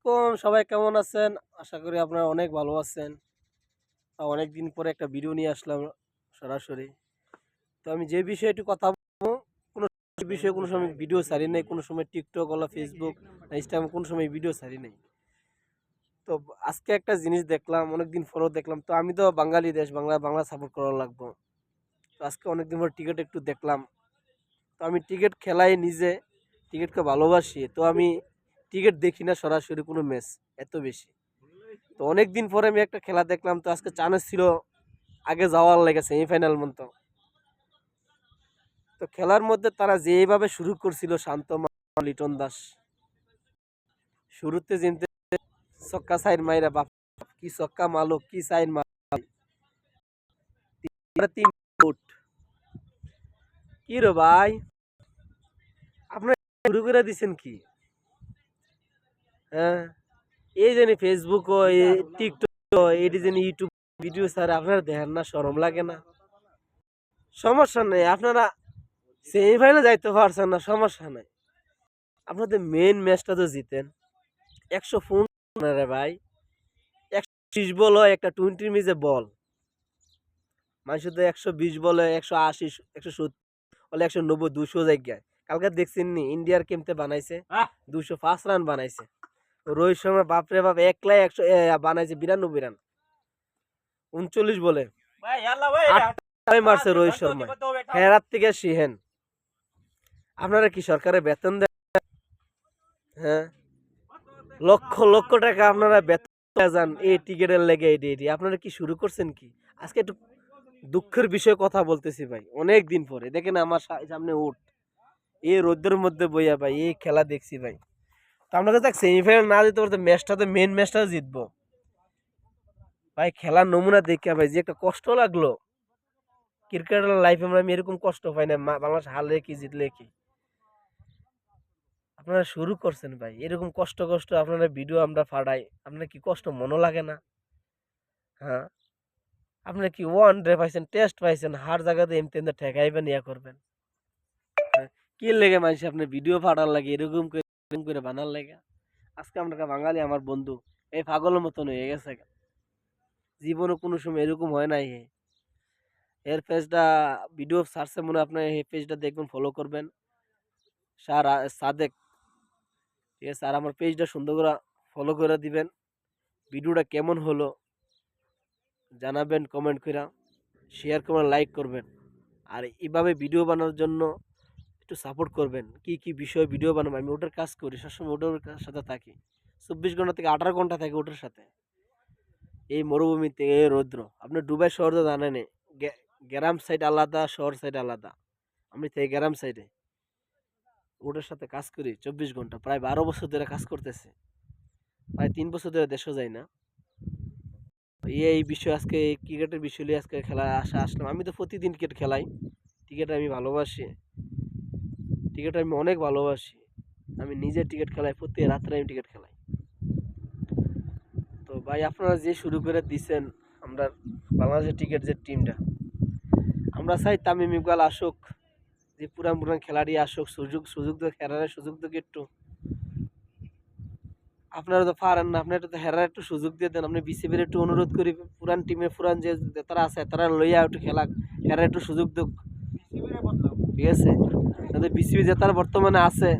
আলাইকুম, সবাই কেমন আছেন? আশা করি আপনারা অনেক ভালো আছেন। অনেকদিন পরে একটা ভিডিও নিয়ে আসলাম সরাসরি। তো আমি যে বিষয়ে একটু কথা বলবো, কোনো বিষয়ে কোনো সময় ভিডিও ছাড়ি নাই, কোনো সময় টিকটক অলা ফেসবুক না ইনস্টাগ্রাম কোনো সময় ভিডিও ছাড়ি নাই। তো আজকে একটা জিনিস দেখলাম, অনেকদিন পরেও দেখলাম। তো আমি তো বাঙালি দেশ, বাংলা সাপোর্ট করা লাগবো। তো আজকে অনেকদিন পর টিকিট একটু দেখলাম। তো আমি টিকিট খেলাই নিজে, টিকিটকে ভালোবাসি। তো আমি টিকিট দেখি না সরাসরি কোনো ম্যাচ এত বেশি। তো অনেকদিন পরে আমি একটা খেলা দেখলাম। তো আজকে চান্স ছিল আগে যাওয়ার লেগে সেমিফাইনাল মতো। তো খেলার মধ্যে তারা যেভাবে শুরু করছিল শান্ত লিটন দাস শুরুতে জিনতে ছক্কা সাইড মাইরা বাপ কি ছক্কা মালো কি সাইড তিন আউট। কি রে ভাই, আপনার শুরু করে দিছেন কি? হ্যাঁ, এই জানি ফেসবুক ও টিকটক এই জানি ইউটিউব ভিডিও স্যার আপনারা দেখেন না, শরম লাগে না? সমস্যা নেই, আপনারা সেমিফাইনালে যাইতে পারছেন না, সমস্যা নাই। আপনাদের মেন ম্যাচটা তো জিতেন। 100 ফোন রে ভাই, 120 বল হয় একটা 20 মিজে বল। মানুষের তো 120 বলে 180 170 বলে 190 200 জায়গায়। কালকে দেখছেন নি ইন্ডিয়ার কেমতে বানাইছে 205 রান বানাইছে। রোহিত শর্মা বাপরে বাপ একলাই 100 বানাইছে 92 রান 39 বলে আটটাই মারছে রোহিত শর্মা। হেরাত থেকে শিহেন, আপনারা কি সরকারের বেতন দেন? হ্যাঁ, লক্ষ লক্ষ টাকা আপনারা বেতন যান এই টিকিটের লেগে এটি আপনারা কি শুরু করছেন কি? আজকে একটু দুঃখের বিষয়ে কথা বলতেছি ভাই, অনেক দিন পরে দেখেন আমার সামনে উঠ এই রোদ্রের মধ্যে বইয়া ভাই এই খেলা দেখছি ভাই। তো আমরা তো সেমিফাইনাল না দিতে পারতো, ম্যাচটা তো মেন ম্যাচটা জিতবো ভাই। খেলার নমুনা দেখে ভাই যে একটা কষ্ট লাগলো, ক্রিকেটের লাইফে আমি এরকম কষ্ট পাই না। বাংলাদেশ হারলে কি জিতলে কি, আপনারা শুরু করছেন ভাই এরকম কষ্ট কষ্ট আপনারা ভিডিও আমরা ফাড়াই, আপনার কি কষ্ট মনে লাগে না? হ্যাঁ, আপনারা কি ওয়ান ডে পাইছেন, টেস্ট পাইছেন, হার জায়গাতে এমনি ঠেকাইবেন ইয়া করবেন? হ্যাঁ, কি লেগে মানুষ আপনার ভিডিও ফাটার লাগে এরকম করে বানার লাগে? আজকে আমরা বাঙালি আমার বন্ধু এই পাগলের মতন হয়ে গেছে। জীবনে কোনো সময় এরকম হয় নাই। এর পেজটা ভিডিও সার্চে মনে হয় আপনার এই পেজটা দেখবেন, ফলো করবেন সাদেক, ঠিক আছে? আর আমার পেজটা সুন্দর করে ফলো করে দিবেন। ভিডিওটা কেমন হলো জানাবেন কমেন্ট করে, শেয়ার করবেন, লাইক করবেন। আর এইভাবে ভিডিও বানানোর জন্য একটু সাপোর্ট করবেন। কি কি বিষয়ে ভিডিও বানাবো আমি ওটার কাজ করি, সবসময় ওটার সাথে থাকি। 24 ঘন্টা থেকে 18 ঘন্টা থাকি ওটার সাথে। এই মরুভূমিতে এই রৌদ্র, আপনি দুবাই শহর তো জানেন, গ্রাম সাইড আলাদা, শহর সাইড আলাদা। আমি থেকে গ্রাম সাইডে ওটার সাথে কাজ করি 24 ঘন্টা, প্রায় 12 বছর ধরে কাজ করতেছে। প্রায় 3 বছর ধরে দেশও যাই না। এই বিষয় আজকে ক্রিকেটের বিষয় নিয়ে আজকে খেলা আসলাম। আমি তো প্রতিদিন ক্রিকেট খেলাই, ক্রিকেট আমি ভালোবাসি, ক্রিকেট আমি অনেক ভালোবাসি। আমি নিজে টিকিট খেলাই, প্রতি রাত্রে আমি টিকিট খেলাই। তো ভাই আপনারা যে শুরু করে দিছেন আমরা বাংলাদেশের টিকিট যে টিমটা, আমরা চাই তামিম ইকবাল আসুক, যে পুরান পুরান খেলাড়ি আসুক, সুযোগ তো খেলার সুযোগ তো একটু। আপনারা তো পারেন না, আপনারা তো হেরার একটু সুযোগ দিয়ে দেন। আপনি বিসিবির একটু অনুরোধ করি, পুরান টিমে পুরান যে তারা আছে তারা লইয়া একটু খেলা, হেরার একটু সুযোগ দেখ, ঠিক আছে? তাদের বিসিবি যে তারা বর্তমানে আছে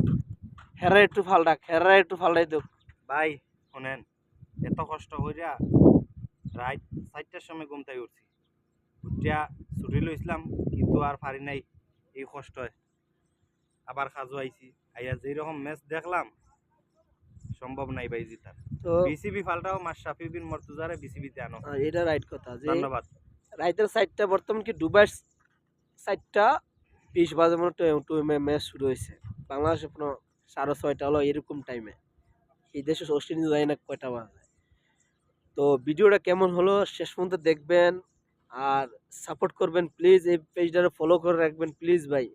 হেরা একটু ফালডাক, হেরা একটু ফালডাই দেখ। ভাই শোনেন, এত কষ্ট কইরা রাত 4টার সময় ঘুম থেকে উঠছি, উঠিয়া ছুটি লইছিলাম কিন্তু আর পারি নাই। এই কষ্ট আবার কাজও আইছি, আইয়া যেরকম ম্যাচ দেখলাম সম্ভব নাই ভাই জিতার। তো বিসিবি ফালটাও মাশরাফি বিন মর্তুজারে বিসিবিতে আনো। এটা রাইট কথা যে ধন্যবাদ। রাইতের সাইডটা বর্তমান কি দুবাই সাইডটা 20 বাজে মনে ম্যাচ শুরু হয়েছে। বাংলাদেশে কোনো 6:30 হলো এরকম টাইমে। এই দেশে অস্ট্রেলিয়া যায় না কয়টা বাজে। তো ভিডিওটা কেমন হলো শেষ পর্যন্ত দেখবেন আর সাপোর্ট করবেন প্লিজ। এই পেজটারে ফলো করে রাখবেন প্লিজ ভাই।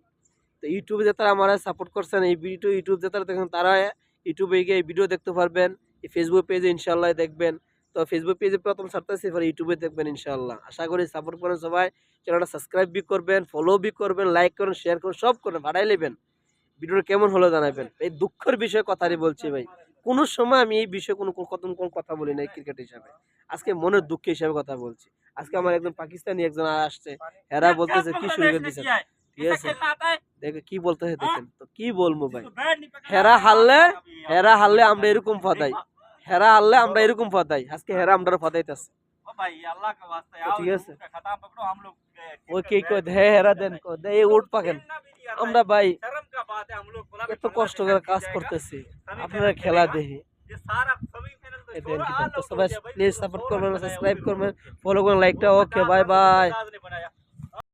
তো ইউটিউবে যারা আমার সাপোর্ট করছেন, এই ভিডিও ইউটিউব যারা দেখেন তারা ইউটিউবে গিয়ে এই ভিডিও দেখতে পারবেন। এই ফেসবুক পেজে ইনশাল্লাহ দেখবেন। তো ফেসবুক পেজে প্রথম ছাড়তেছি, এবার ইউটিউবে দেখবেন ইনশাল্লাহ। আশা করি সাপোর্ট করেন সবাই। চ্যানেলটা সাবস্ক্রাইব বি করবেন, ফলো বি করবেন, লাইক করেন, শেয়ার করেন, সব করেন, ভাড়াই নেবেন। ভিডিওটা কেমন হলো জানাবেন। এই দুঃখের বিষয়ে কথাই বলছি ভাই, কোনো সময় আমি এই বিষয়ে কোনো কথা বলি নাই ক্রিকেট হিসাবে, আজকে মনের দুঃখ হিসাবে কথা বলছি। আজকে আমার একজন পাকিস্তানি একজন আসছে, এরা বলতেছে কি শুরু করে দিয়েছে, ঠিক আছে দেখে কি বলতেছে দেখেন, তো কি বলবো ভাই, হেরা হারলে আমরা এরকম ফাদাই, হেরা হারলে আমরা এরকম ফাদাই, আজকে হেরা আমরা ফাদাইতেছে, ঠিক আছে। ওই কে কয় দে হেরা দেন কো দে উঠ পাকেন, আমরা ভাই এত কষ্ট করে কাজ করতেছি, আপনারা খেলা দেখি তো সবাই প্লিজ সাপোর্ট করবেন, সাবস্ক্রাইব করবেন, ফলো করবেন, লাইকটা। Okay bye by.